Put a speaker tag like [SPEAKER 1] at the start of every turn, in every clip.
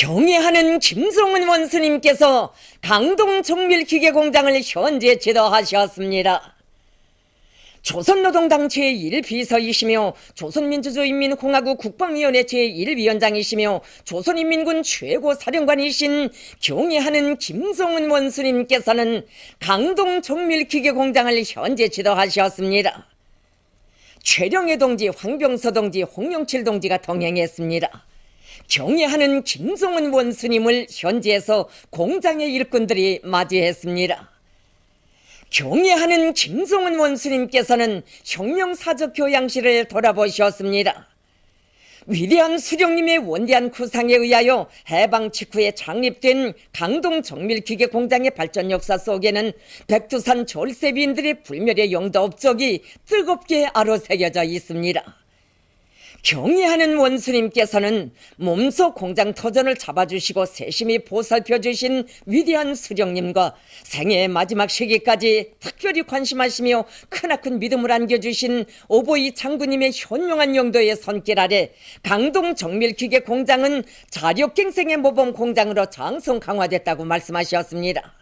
[SPEAKER 1] 경애하는 김성은 원수님께서 강동 정밀기계 공장을 현재 지도하셨습니다. 조선노동당 제1비서이시며 조선민주주의인민공화국 국방위원회 제1위원장이시며 조선인민군 최고사령관이신 경애하는 김성은 원수님께서는 강동 정밀기계 공장을 현재 지도하셨습니다. 최령해 동지, 황병서 동지, 홍영칠 동지가 동행했습니다. 경애하는 김성은 원수님을 현지에서 공장의 일꾼들이 맞이했습니다. 경애하는 김성은 원수님께서는 혁명사적 교양실을 돌아보셨습니다. 위대한 수령님의 원대한 구상에 의하여 해방 직후에 창립된 강동 정밀기계 공장의 발전 역사 속에는 백두산 졸세비인들의 불멸의 영도 업적이 뜨겁게 아로새겨져 있습니다. 경애하는 원수님께서는 몸소 공장 터전을 잡아주시고 세심히 보살펴주신 위대한 수령님과 생애의 마지막 시기까지 특별히 관심하시며 크나큰 믿음을 안겨주신 오보이 장군님의 현명한 영도의 손길 아래 강동 정밀기계 공장은 자력갱생의 모범 공장으로 장성 강화됐다고 말씀하셨습니다.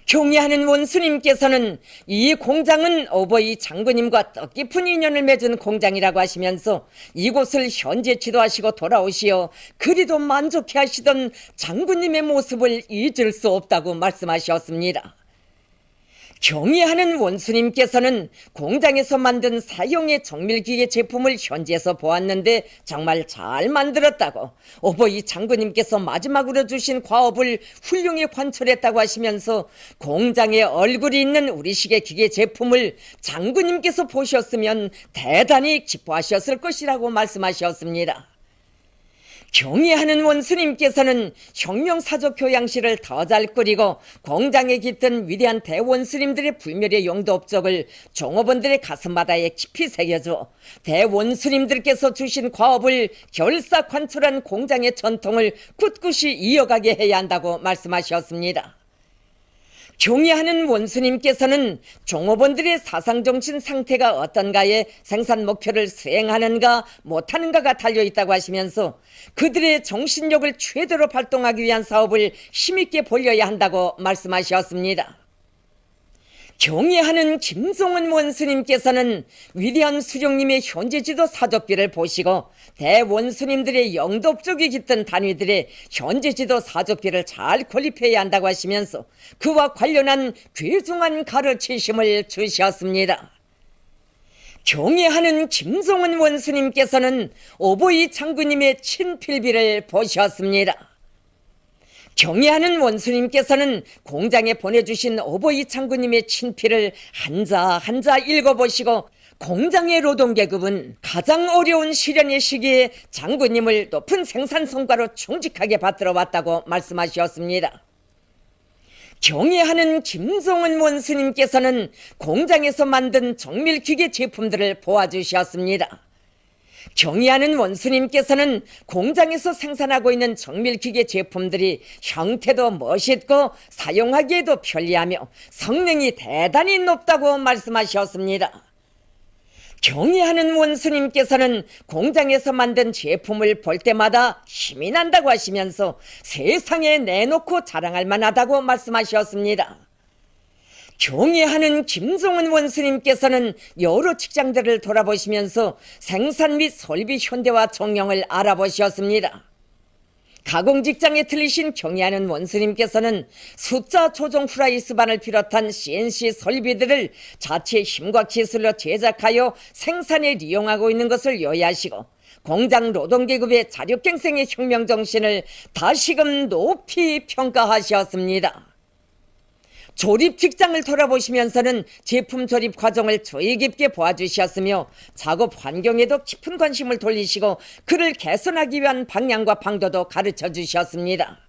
[SPEAKER 1] 경애하는 원수님께서는 이 공장은 오보이 장군님과 뜻깊은 인연을 맺은 공장이라고 하시면서 이곳을 현재 지도하시고 돌아오시어 그리도 만족해 하시던 장군님의 모습을 잊을 수 없다고 말씀하셨습니다. 경애하는 원수님께서는 공장에서 만든 사형의 정밀기계 제품을 현지에서 보았는데 정말 잘 만들었다고, 오보이 장군님께서 마지막으로 주신 과업을 훌륭히 관철했다고 하시면서 공장에 얼굴이 있는 우리식의 기계 제품을 장군님께서 보셨으면 대단히 기뻐하셨을 것이라고 말씀하셨습니다. 경애하는 원수님께서는 혁명사적 교양실을 더 잘 꾸리고 공장에 깃든 위대한 대원수님들의 불멸의 영도 업적을 종업원들의 가슴바다에 깊이 새겨줘 대원수님들께서 주신 과업을 결사 관철한 공장의 전통을 굳굳이 이어가게 해야 한다고 말씀하셨습니다. 경애하는 원수님께서는 종업원들의 사상정신 상태가 어떤가에 생산 목표를 수행하는가 못하는가가 달려있다고 하시면서 그들의 정신력을 최대로 발동하기 위한 사업을 힘있게 벌려야 한다고 말씀하셨습니다. 경애하는 김성은 원수님께서는 위대한 수령님의 현재지도 사적비를 보시고 대원수님들의 영도업적이 깃든 단위들의 현재지도 사적비를 잘 건립해야 한다고 하시면서 그와 관련한 귀중한 가르치심을 주셨습니다. 경애하는 김성은 원수님께서는 오보이 장군님의 친필비를 보셨습니다. 경애하는 원수님께서는 공장에 보내주신 오보이 장군님의 친필을 한자 한자 읽어보시고 공장의 노동계급은 가장 어려운 시련의 시기에 장군님을 높은 생산 성과로 충직하게 받들어 왔다고 말씀하셨습니다. 경애하는 김성은 원수님께서는 공장에서 만든 정밀기계 제품들을 보아주셨습니다. 경애하는 원수님께서는 공장에서 생산하고 있는 정밀기계 제품들이 형태도 멋있고 사용하기에도 편리하며 성능이 대단히 높다고 말씀하셨습니다. 경애하는 원수님께서는 공장에서 만든 제품을 볼 때마다 힘이 난다고 하시면서 세상에 내놓고 자랑할 만하다고 말씀하셨습니다. 경애하는 김성은 원수님께서는 여러 직장들을 돌아보시면서 생산 및 설비 현대화 정령을 알아보셨습니다. 가공직장에 틀리신 경애하는 원수님께서는 숫자 조정 후라이스반을 비롯한 CNC 설비들을 자체 힘과 기술로 제작하여 생산에 이용하고 있는 것을 요야하시고 공장 노동계급의 자력갱생의 혁명정신을 다시금 높이 평가하셨습니다. 조립 직장을 돌아보시면서는 제품 조립 과정을 주의 깊게 보아주셨으며 작업 환경에도 깊은 관심을 돌리시고 그를 개선하기 위한 방향과 방도도 가르쳐 주셨습니다.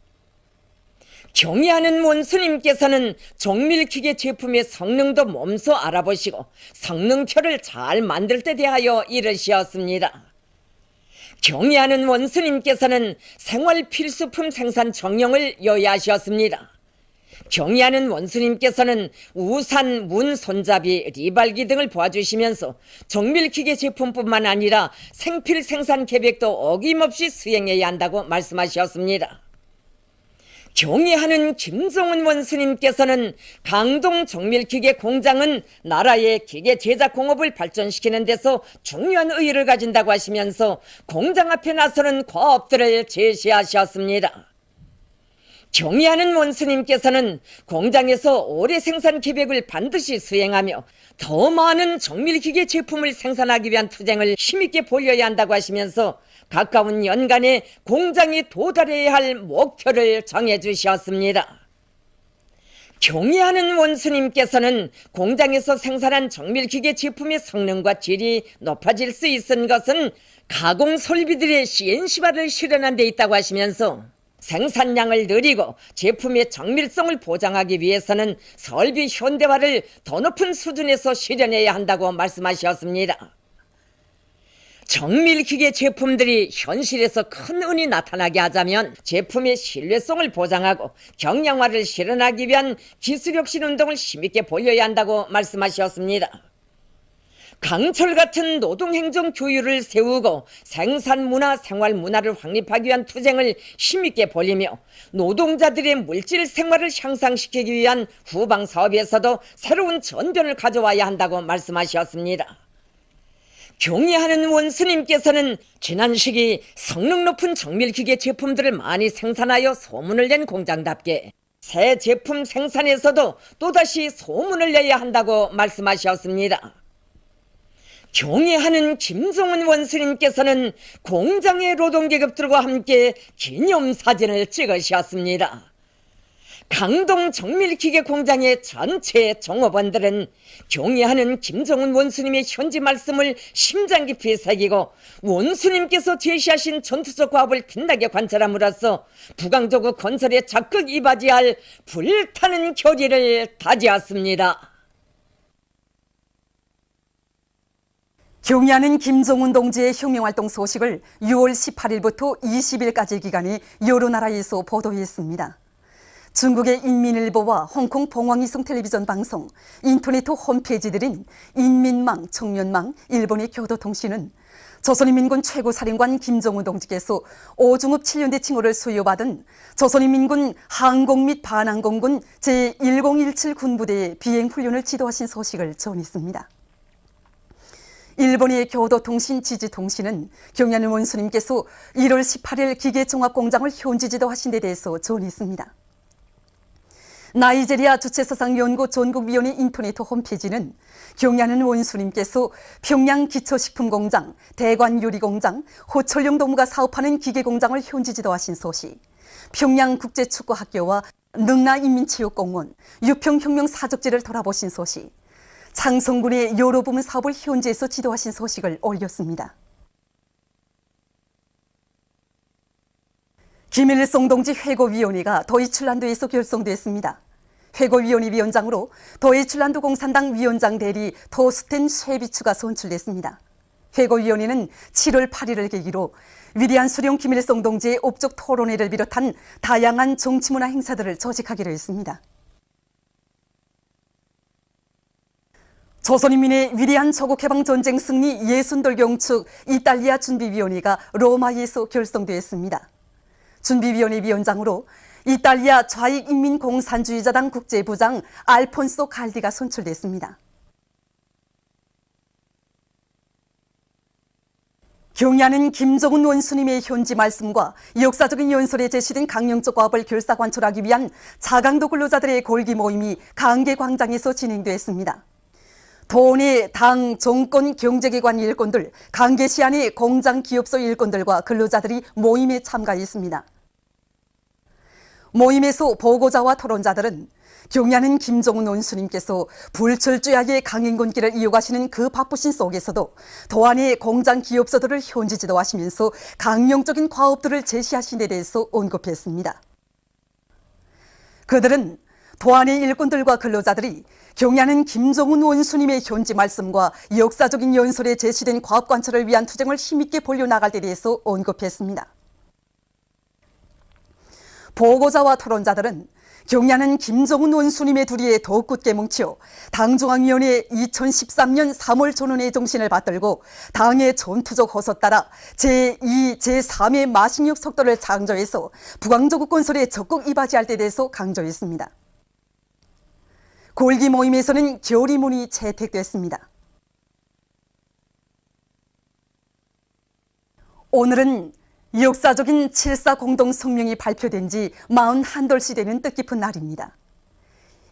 [SPEAKER 1] 경애하는 원수님께서는 정밀기계 제품의 성능도 몸소 알아보시고 성능표를 잘 만들 때 대하여 이르셨습니다. 경애하는 원수님께서는 생활 필수품 생산 정령을 요야하셨습니다. 경의하는 원수님께서는 우산, 문, 손잡이, 리발기 등을 보아주시면서 정밀기계 제품뿐만 아니라 생필 생산 계획도 어김없이 수행해야 한다고 말씀하셨습니다. 경의하는 김종훈 원수님께서는 강동 정밀기계 공장은 나라의 기계 제작 공업을 발전시키는 데서 중요한 의의를 가진다고 하시면서 공장 앞에 나서는 과업들을 제시하셨습니다. 경의하는 원수님께서는 공장에서 올해 생산 계획을 반드시 수행하며 더 많은 정밀기계 제품을 생산하기 위한 투쟁을 힘있게 벌여야 한다고 하시면서 가까운 연간에 공장이 도달해야 할 목표를 정해주셨습니다. 경의하는 원수님께서는 공장에서 생산한 정밀기계 제품의 성능과 질이 높아질 수 있는 것은 가공 설비들의 CNC화를 실현한 데 있다고 하시면서 생산량을 늘리고 제품의 정밀성을 보장하기 위해서는 설비 현대화를 더 높은 수준에서 실현해야 한다고 말씀하셨습니다. 정밀기계 제품들이 현실에서 큰 운이 나타나게 하자면 제품의 신뢰성을 보장하고 경량화를 실현하기 위한 기술혁신 운동을 힘있게 벌여야 한다고 말씀하셨습니다. 강철 같은 노동행정 교율을 세우고 생산문화, 생활문화를 확립하기 위한 투쟁을 힘있게 벌이며 노동자들의 물질 생활을 향상시키기 위한 후방사업에서도 새로운 전변을 가져와야 한다고 말씀하셨습니다. 경의하는 원수님께서는 지난 시기 성능 높은 정밀기계 제품들을 많이 생산하여 소문을 낸 공장답게 새 제품 생산에서도 또다시 소문을 내야 한다고 말씀하셨습니다. 경의하는 김종훈 원수님께서는 공장의 노동계급들과 함께 기념사진을 찍으셨습니다. 강동 정밀기계 공장의 전체 종업원들은 경의하는 김종훈 원수님의 현지 말씀을 심장 깊이 새기고 원수님께서 제시하신 전투적 과업을 빛나게 관찰함으로써 부강조국 건설에 적극 이바지할 불타는 결의를 다지었습니다.
[SPEAKER 2] 경의하는 김종훈 동지의 혁명활동 소식을 6월 18일부터 20일까지 기간에 여러 나라에서 보도했습니다. 중국의 인민일보와 홍콩 봉황이성 텔레비전 방송, 인터넷 홈페이지들인 인민망, 청년망, 일본의 교도통신은 조선인민군 최고사령관 김종훈 동지께서 오중읍 7연대 칭호를 수여받은 조선인민군 항공 및 반항공군 제1017 군부대의 비행훈련을 지도하신 소식을 전했습니다. 일본의 교도통신 지지통신은 경의하는 원수님께서 1월 18일 기계종합공장을 현지 지도하신 데 대해서 전했습니다. 나이제리아 주체서상연구 전국위원회 인터넷 홈페이지는 경의하는 원수님께서 평양 기초식품공장, 대관 유리공장, 호철용 동무가 사업하는 기계공장을 현지 지도하신 소식, 평양 국제축구학교와 능라인민체육공원, 유평혁명 사적지를 돌아보신 소식, 장성군의 여러 부문 사업을 현지에서 지도하신 소식을 올렸습니다. 김일성 동지 회고위원회가 더이출란드에서 결성됐습니다. 회고위원회 위원장으로 더이출란드 공산당 위원장 대리 토스텐 쉐비츠가 선출됐습니다. 회고위원회는 7월 8일을 계기로 위대한 수령 김일성 동지의 업적 토론회를 비롯한 다양한 정치문화 행사들을 조직하기로 했습니다. 조선인민의 위대한 조국해방전쟁 승리 예순돌 경축 이탈리아 준비위원회가 로마에서 결성되었습니다. 준비위원회 위원장으로 이탈리아 좌익인민공산주의자당 국제부장 알폰소 갈디가 선출됐습니다. 경의하는 김종훈 원수님의 현지 말씀과 역사적인 연설에 제시된 강령적 과업을 결사관철하기 위한 자강도 근로자들의 골기 모임이 강계광장에서 진행됐습니다. 도내 당, 정권, 경제기관 일꾼들, 강계시안의 공장, 기업소 일꾼들과 근로자들이 모임에 참가했습니다. 모임에서 보고자와 토론자들은 경의하는 김종훈 원수님께서 불철주야의 강행군길을 이어가시는 그 바쁘신 속에서도 도안의 공장, 기업소들을 현지 지도하시면서 강령적인 과업들을 제시하신 데 대해서 언급했습니다. 그들은 도안의 일꾼들과 근로자들이 경의하는 김종훈 원수님의 현지 말씀과 역사적인 연설에 제시된 과업 관철을 위한 투쟁을 힘있게 벌려나갈 데 대해서 언급했습니다. 보고자와 토론자들은 경야는 김정은 원수님의 두리에 더욱 굳게 뭉쳐 당중앙위원회 2013년 3월 전원의 정신을 받들고 당의 전투적 허서 따라 제2, 제3의 마식령 속도를 창조해서 북왕조국 건설에 적극 이바지할 때 대해서 강조했습니다. 골기 모임에서는 결의문이 채택됐습니다. 오늘은 역사적인 7.4 공동성명이 발표된 지 41돌씩 되는 뜻깊은 날입니다.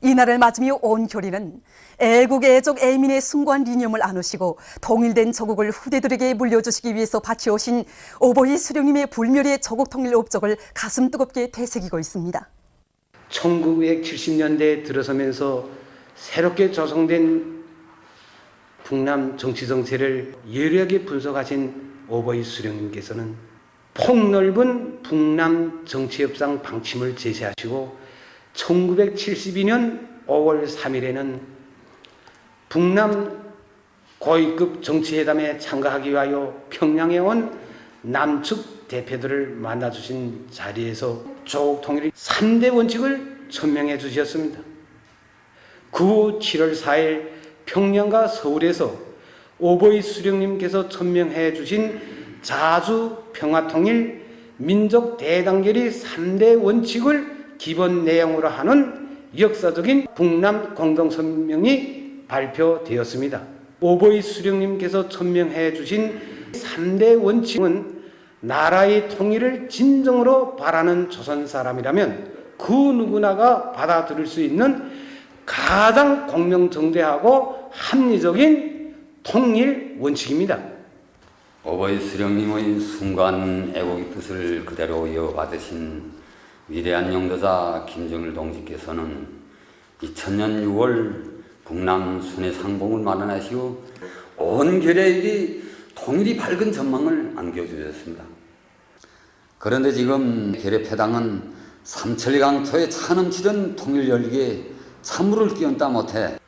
[SPEAKER 2] 이 날을 맞으며 온 교리는 애국, 애족, 애민의 숭고한 이념을 나누시고 통일된 조국을 후대들에게 물려주시기 위해서 바치오신 오보이 수령님의 불멸의 조국 통일 업적을 가슴 뜨겁게 되새기고 있습니다.
[SPEAKER 3] 1970년대에 들어서면서 새롭게 조성된 북남 정치 정세를 예리하게 분석하신 오보이 수령님께서는 폭넓은 북남 정치협상 방침을 제시하시고 1972년 5월 3일에는 북남 고위급 정치회담에 참가하기 위하여 평양에 온 남측 대표들을 만나주신 자리에서 조국 통일의 3대 원칙을 천명해 주셨습니다. 그 후 7월 4일 평양과 서울에서 오보이 수령님께서 천명해 주신 자주 평화통일 민족 대단결의 3대 원칙을 기본 내용으로 하는 역사적인 북남 공동성명이 발표되었습니다. 오보이 수령님께서 천명해 주신 3대 원칙은 나라의 통일을 진정으로 바라는 조선 사람이라면 그 누구나가 받아들일 수 있는 가장 공명정대하고 합리적인 통일 원칙입니다.
[SPEAKER 4] 오보이 수령님의 숭고한 애국의 뜻을 그대로 이어받으신 위대한 영도자 김정일 동지께서는 2000년 6월 북남 순회 상봉을 마련하시고 온 결의의 통일이 밝은 전망을 안겨주셨습니다. 그런데 지금 결의패당은 삼천리강토에 차 넘치던 통일 열기에 찬물을 끼얹다 못해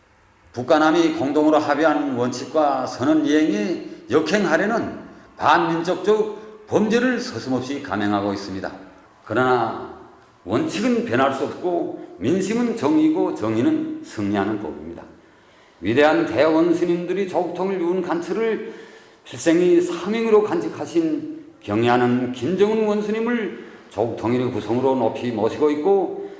[SPEAKER 4] 북한남이 공동으로 합의한 원칙과 선언 이행에 역행하려는 반민족적 범죄를 서슴없이 감행하고 있습니다. 그러나 원칙은 변할 수 없고 민심은 정의고 정의는 승리하는 법입니다. 위대한 대원스님들이 조국통일 유은 간철을 필생의 사명으로 간직하신 경애하는 김정은 원스님을 조국통일의 구성으로 높이 모시고 있고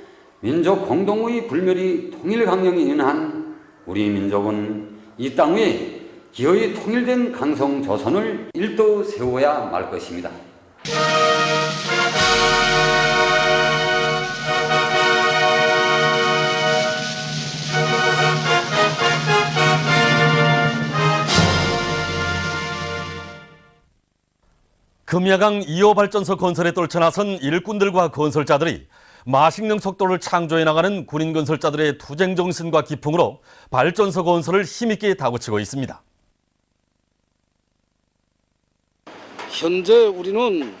[SPEAKER 4] 민족 공동의 불멸이 통일강령이 인한 우리 민족은 이 땅 위에 기어이 통일된 강성 조선을 일도 세워야 말 것입니다.
[SPEAKER 5] 금야강 2호 발전소 건설에 떨쳐나선 일꾼들과 건설자들이 마식령 속도를 창조해 나가는 군인 건설자들의 투쟁 정신과 기풍으로 발전소 건설을 힘있게 다구치고 있습니다.
[SPEAKER 6] 현재 우리는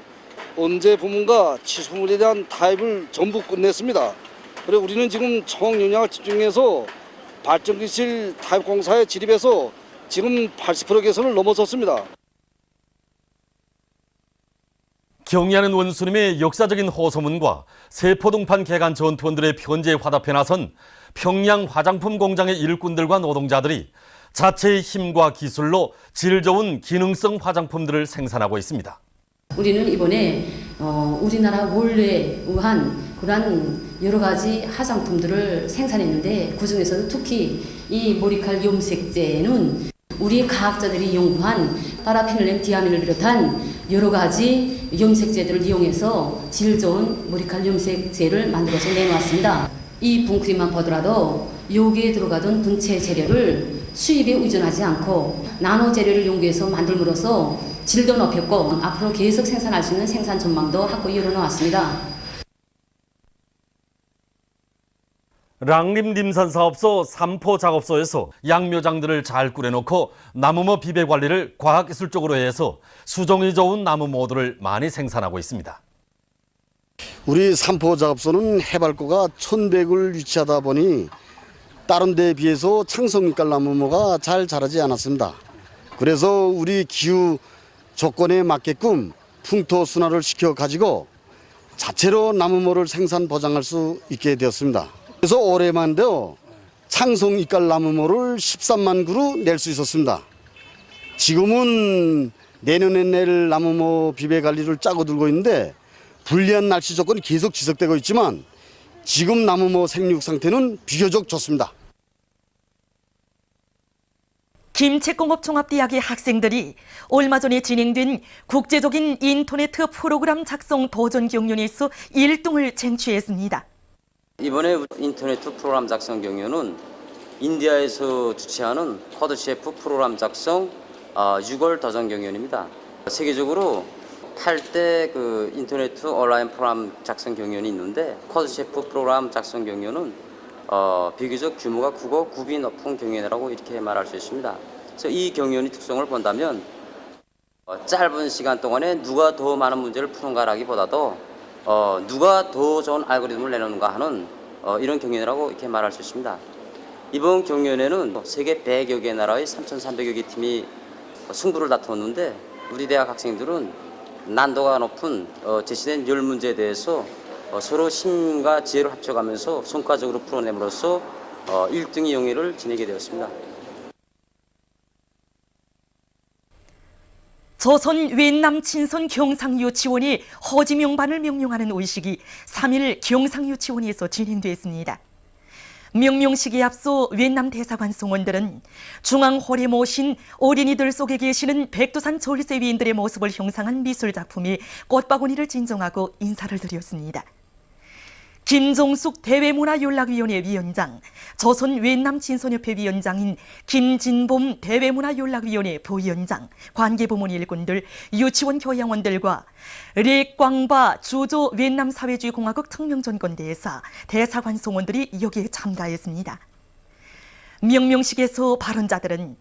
[SPEAKER 6] 언제 부문과 취소물에 대한 타입을 전부 끝냈습니다. 그리고 우리는 지금 총 역량을 집중해서 발전기실 타입 공사에 진입해서 지금 80% 개선을 넘어섰습니다.
[SPEAKER 5] 경의하는 원수님의 역사적인 호소문과 세포동판 개간 전투원들의 편지에 화답해 나선 평양 화장품 공장의 일꾼들과 노동자들이 자체의 힘과 기술로 질 좋은 기능성 화장품들을 생산하고 있습니다.
[SPEAKER 7] 우리는 이번에 우리나라 원래에 의한 그러한 여러 가지 화장품들을 생산했는데 그중에서도 특히 이 모리칼 염색제는 우리 과학자들이 연구한 파라피놀렌 디아민을 비롯한 여러 가지 염색제들을 이용해서 질 좋은 모리칼 염색제를 만들어서 내놓았습니다. 이 분크림만 보더라도 여기에 들어가던 분체 재료를 수입에 의존하지 않고 나노 재료를 연구해서 만들므로써 질도 높였고 앞으로 계속 생산할 수 있는 생산 전망도 확고히 열어놓았습니다.
[SPEAKER 5] 랑림 림산사업소 삼포 작업소에서 양묘장들을 잘 꾸려놓고 나무모 비배 관리를 과학기술적으로 해서 수종이 좋은 나무 모두를 많이 생산하고 있습니다.
[SPEAKER 8] 우리 삼포 작업소는 해발고가 1100을 위치하다 보니 다른 데에 비해서 창성밀깔 나무모가 잘 자라지 않았습니다. 그래서 우리 기후 조건에 맞게끔 풍토 순화를 시켜 가지고 자체로 나무모를 생산 보장할 수 있게 되었습니다. 그래서 올해만도 창성 이깔 나무모를 13만 그루 낼 수 있었습니다. 지금은 내년에 낼 나무모 비배 관리를 짜고 들고 있는데 불리한 날씨 조건이 계속 지속되고 있지만 지금 나무모 생육 상태는 비교적 좋습니다.
[SPEAKER 2] 김책공업종합대학의 학생들이 얼마 전에 진행된 국제적인 인터넷 프로그램 작성 도전 경연에서 1등을 쟁취했습니다.
[SPEAKER 9] 이번에 인터넷 프로그램 작성 경연은 인디아에서 주최하는 코드셰프 프로그램 작성 6월 도전 경연입니다. 세계적으로 8대 그 인터넷 온라인 프로그램 작성 경연이 있는데 코드셰프 프로그램 작성 경연은 비교적 규모가 크고 굽이 높은 경연이라고 이렇게 말할 수 있습니다. 그래서 이 경연의 특성을 본다면 짧은 시간 동안에 누가 더 많은 문제를 푸는가라기보다도 누가 더 좋은 알고리즘을 내놓는가 하는 이런 경연이라고 이렇게 말할 수 있습니다. 이번 경연에는 세계 100여 개 나라의 3,300여 개 팀이 승부를 다투었는데 우리 대학 학생들은 난도가 높은 제시된 10문제에 대해서 서로 힘과 지혜를 합쳐가면서 성과적으로 풀어냄으로써 1등의 영예를 지니게 되었습니다.
[SPEAKER 2] 조선 웬남 친선 경상유치원이 허지명반을 명명하는 의식이 3일 경상유치원에서 진행됐습니다. 명명식에 앞서 웬남 대사관 성원들은 중앙홀에 모신 어린이들 속에 계시는 백두산 졸세위인들의 모습을 형상한 미술작품에 꽃바구니를 진정하고 인사를 드렸습니다. 김종숙 대외문화연락위원회 위원장, 조선 웬남 친선협회 위원장인 김진범 대외문화연락위원회 부위원장, 관계부문 일꾼들, 유치원 교양원들과 렉광바 주조 웬남 사회주의공화국 특명전권대사, 대사관 성원들이 여기에 참가했습니다. 명명식에서 발언자들은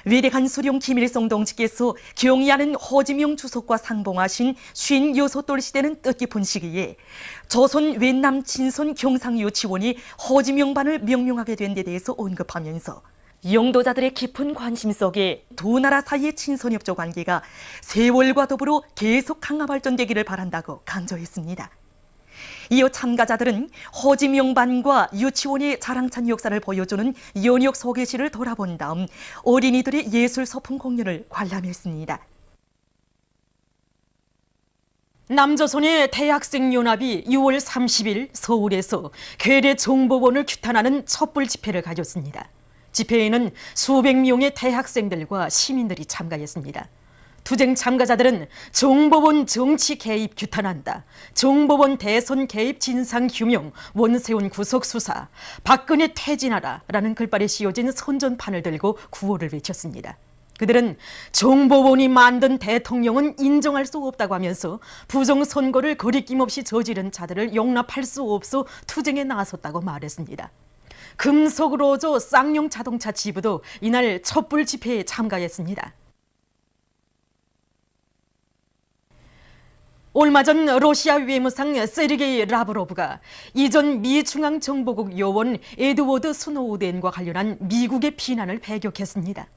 [SPEAKER 2] 위대한 수령 김일성 동지께서 경의하는 호지명 주석과 상봉하신 56돌 시대는 뜻깊은 시기에 조선 웬남 친선 경상유치원이 호지명반을 명명하게 된 데 대해서 언급하면서 영도자들의 깊은 관심 속에 두 나라 사이의 친선협조 관계가 세월과 더불어 계속 강화 발전되기를 바란다고 강조했습니다. 이어 참가자들은 호지명반과 유치원의 자랑찬 역사를 보여주는 연역 소개시를 돌아본 다음 어린이들의 예술 소품 공연을 관람했습니다. 남조선의 대학생연합이 6월 30일 서울에서 괴뢰 정보원을 규탄하는 촛불 집회를 가졌습니다. 집회에는 수백 명의 대학생들과 시민들이 참가했습니다. 투쟁 참가자들은 정보원 정치 개입 규탄한다, 정보원 대선 개입 진상 규명, 원세훈 구속 수사, 박근혜 퇴진하라 라는 글발에 씌워진 선전판을 들고 구호를 외쳤습니다. 그들은 정보원이 만든 대통령은 인정할 수 없다고 하면서 부정선거를 거리낌 없이 저지른 자들을 용납할 수 없어 투쟁에 나섰다고 말했습니다. 금속로조 쌍용 자동차 지부도 이날 촛불 집회에 참가했습니다. 얼마 전 러시아 외무상 세르게이 라브로브가 이전 미 중앙정보국 요원 에드워드 스노우덴과 관련한 미국의 비난을 배격했습니다.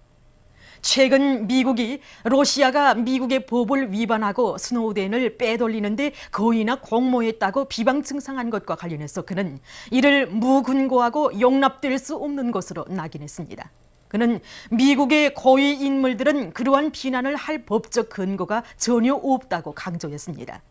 [SPEAKER 2] 최근 미국이 러시아가 미국의 법을 위반하고 스노우덴을 빼돌리는데 거의나 공모했다고 비방 증상한 것과 관련해서 그는 이를 무근거하고 용납될 수 없는 것으로 낙인했습니다. 그는 미국의 고위 인물들은 그러한 비난을 할 법적 근거가 전혀 없다고 강조했습니다.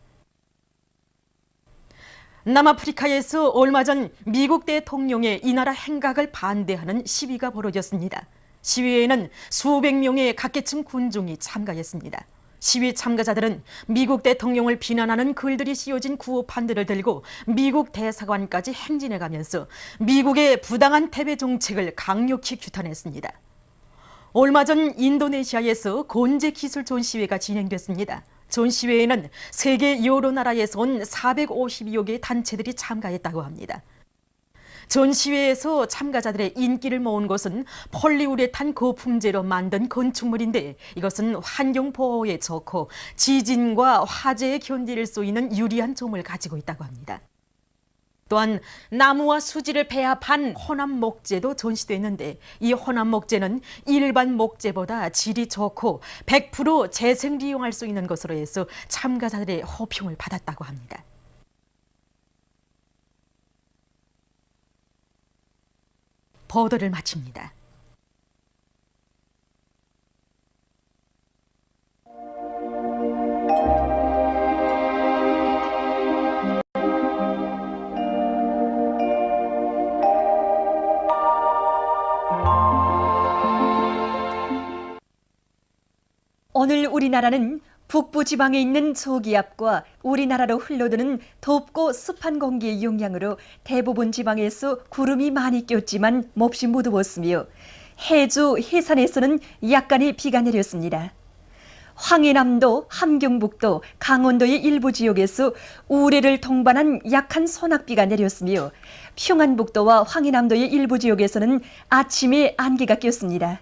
[SPEAKER 2] 남아프리카에서 얼마 전 미국 대통령의 이 나라 행각을 반대하는 시위가 벌어졌습니다. 시위에는 수백 명의 각계층 군중이 참가했습니다. 시위 참가자들은 미국 대통령을 비난하는 글들이 씌워진 구호판들을 들고 미국 대사관까지 행진해가면서 미국의 부당한 패배 정책을 강력히 규탄했습니다. 얼마 전 인도네시아에서 건재 기술 전시회가 진행됐습니다. 전시회에는 세계 여러 나라에서 온 450여 개의 단체들이 참가했다고 합니다. 전시회에서 참가자들의 인기를 모은 것은 폴리우레탄 고품제로 만든 건축물인데 이것은 환경 보호에 좋고 지진과 화재에 견딜 수 있는 유리한 점을 가지고 있다고 합니다. 또한 나무와 수지를 배합한 호남 목재도 전시됐는데 이 호남 목재는 일반 목재보다 질이 좋고 100% 재생利用할 수 있는 것으로 해서 참가자들의 호평을 받았다고 합니다. 보도를 마칩니다. 오늘 우리나라는 북부 지방에 있는 저기압과 우리나라로 흘러드는 덥고 습한 공기의 영향으로 대부분 지방에서 구름이 많이 꼈지만 몹시 무더웠으며 해주 해산에서는 약간의 비가 내렸습니다. 황해남도, 함경북도, 강원도의 일부 지역에서 우레를 동반한 약한 소낙비가 내렸으며 평안북도와 황해남도의 일부 지역에서는 아침에 안개가 꼈습니다.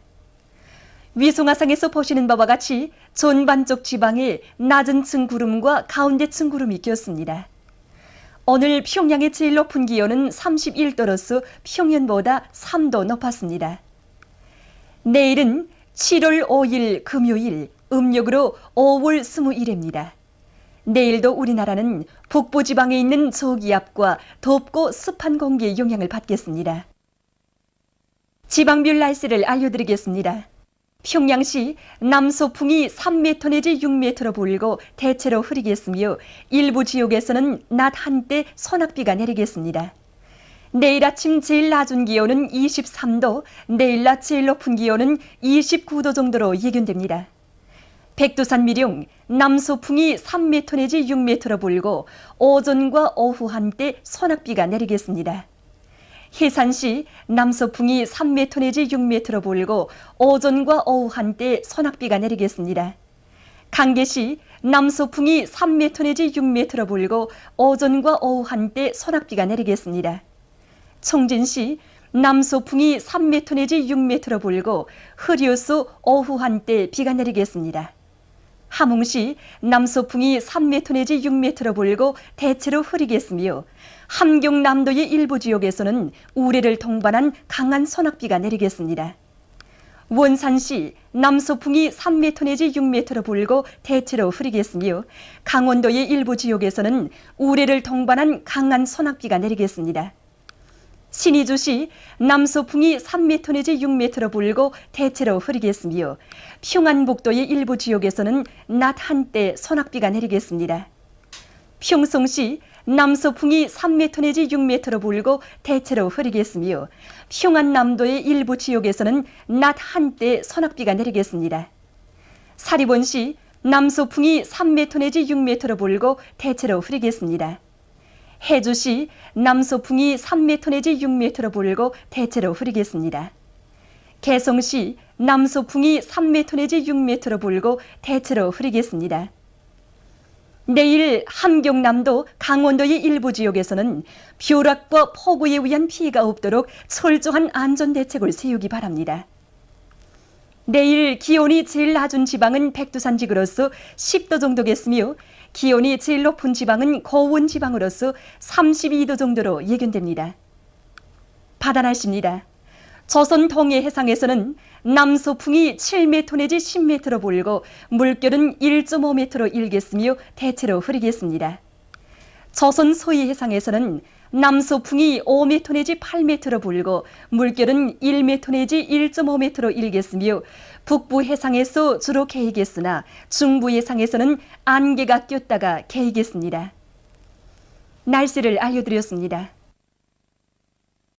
[SPEAKER 2] 위성화상에서 보시는 바와 같이 전반쪽 지방에 낮은 층 구름과 가운데 층 구름이 꼈습니다. 오늘 평양의 제일 높은 기온은 31도로서 평년보다 3도 높았습니다. 내일은 7월 5일 금요일, 음력으로 5월 21일입니다. 내일도 우리나라는 북부 지방에 있는 저기압과 덥고 습한 공기의 영향을 받겠습니다. 지방별 날씨를 알려드리겠습니다. 평양시 남서풍이 3m 내지 6m로 불고 대체로 흐리겠으며 일부 지역에서는 낮 한때 소낙비가 내리겠습니다. 내일 아침 제일 낮은 기온은 23도, 내일 낮 제일 높은 기온은 29도 정도로 예견됩니다. 백두산 미령 남서풍이 3m 내지 6m로 불고 오전과 오후 한때 소낙비가 내리겠습니다. 해산시 남서풍이 3m 내지 6m로 불고 오전과 오후 한때 소낙비가 내리겠습니다. 강계시 남서풍이 3m 내지 6m로 불고 오전과 오후 한때 소낙비가 내리겠습니다. 청진시 남서풍이 3m 내지 6m로 불고 흐려서 오후 한때 비가 내리겠습니다. 함흥시 남서풍이 3m 내지 6m로 불고 대체로 흐리겠으며 함경남도의 일부 지역에서는 우레를 동반한 강한 소낙비가 내리겠습니다. 원산시 남서풍이 3m 내지 6m로 불고 대체로 흐리겠으며 강원도의 일부 지역에서는 우레를 동반한 강한 소낙비가 내리겠습니다. 신의주시 남서풍이 3m 내지 6m로 불고 대체로 흐리겠으며 평안북도의 일부 지역에서는 낮 한때 소낙비가 내리겠습니다. 평성시 남서풍이 3m 내지 6m로 불고 대체로 흐리겠으며 평안남도의 일부 지역에서는 낮 한때 소낙비가 내리겠습니다. 사리본시 남서풍이 3m 내지 6m로 불고 대체로 흐리겠습니다. 해주시 남서풍이 3m 내지 6m로 불고 대체로 흐리겠습니다. 개성시 남서풍이 3m 내지 6m로 불고 대체로 흐리겠습니다. 내일 함경남도, 강원도의 일부 지역에서는 벼락과 폭우에 의한 피해가 없도록 철저한 안전대책을 세우기 바랍니다. 내일 기온이 제일 낮은 지방은 백두산 지구로서 10도 정도겠으며 기온이 제일 높은 지방은 고원 지방으로서 32도 정도로 예견됩니다. 바다 날씨입니다. 조선 동해 해상에서는 남서풍이 7m 내지 10m로 불고 물결은 1.5m로 일겠으며 대체로 흐리겠습니다. 조선 서해 해상에서는 남서풍이 5m 내지 8m로 불고 물결은 1m 내지 1.5m로 일겠으며 북부 해상에서 주로 개이겠으나 중부 해상에서는 안개가 꼈다가 개이겠습니다. 날씨를 알려드렸습니다.